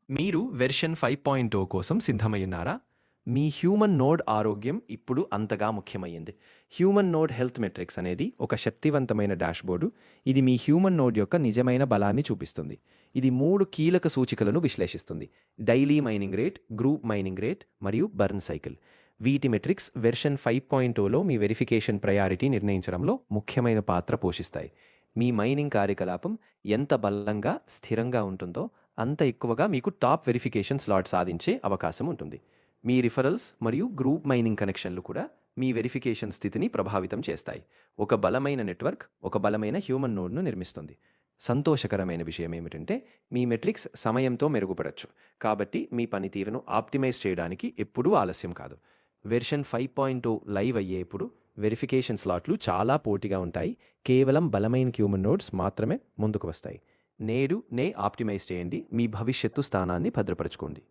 మీరు వెర్షన్ 5.0 కోసం సిద్ధమయ్యున్నారా? మీ human node ఆరోగ్యం ఇప్పుడు అంతగా ముఖ్యమయ్యింది. హ్యూమన్ నోడ్ హెల్త్ మెట్రిక్స్ అనేది ఒక శక్తివంతమైన డాష్‌బోర్డు. ఇది మీ హ్యూమన్ నోడ్ యొక్క నిజమైన బలాన్ని చూపిస్తుంది. ఇది 3 కీలక సూచికలను విశ్లేషిస్తుంది: daily mining rate, group mining rate మరియు బర్న్ సైకిల్. వీటి మెట్రిక్స్ వెర్షన్ 5.0లో మీ వెరిఫికేషన్ ప్రయారిటీ నిర్ణయించడంలో ముఖ్యమైన పాత్ర పోషిస్తాయి. మీ మైనింగ్ కార్యకలాపం ఎంత బలంగా, స్థిరంగా ఉంటుందో అంత ఎక్కువగా మీకు టాప్ వెరిఫికేషన్ స్లాట్ సాధించే అవకాశం ఉంటుంది. మీ రిఫరల్స్ మరియు గ్రూప్ మైనింగ్ కనెక్షన్లు కూడా మీ వెరిఫికేషన్ స్థితిని ప్రభావితం చేస్తాయి. ఒక బలమైన నెట్వర్క్ ఒక బలమైన హ్యూమన్ నోడ్ను నిర్మిస్తుంది. సంతోషకరమైన విషయం ఏమిటంటే మీ మెట్రిక్స్ సమయంతో మెరుగుపడొచ్చు. కాబట్టి మీ పనితీరును ఆప్టిమైజ్ చేయడానికి ఎప్పుడూ ఆలస్యం కాదు. వెర్షన్ 5.0 లైవ్ అయ్యేప్పుడు వెరిఫికేషన్ స్లాట్లు చాలా పోటీగా ఉంటాయి. కేవలం బలమైన హ్యూమన్ నోడ్స్ మాత్రమే ముందుకు వస్తాయి. నేడు ఆప్టిమైజ్ చేయండి, మీ భవిష్యత్తు స్థానాన్ని భద్రపరచుకోండి.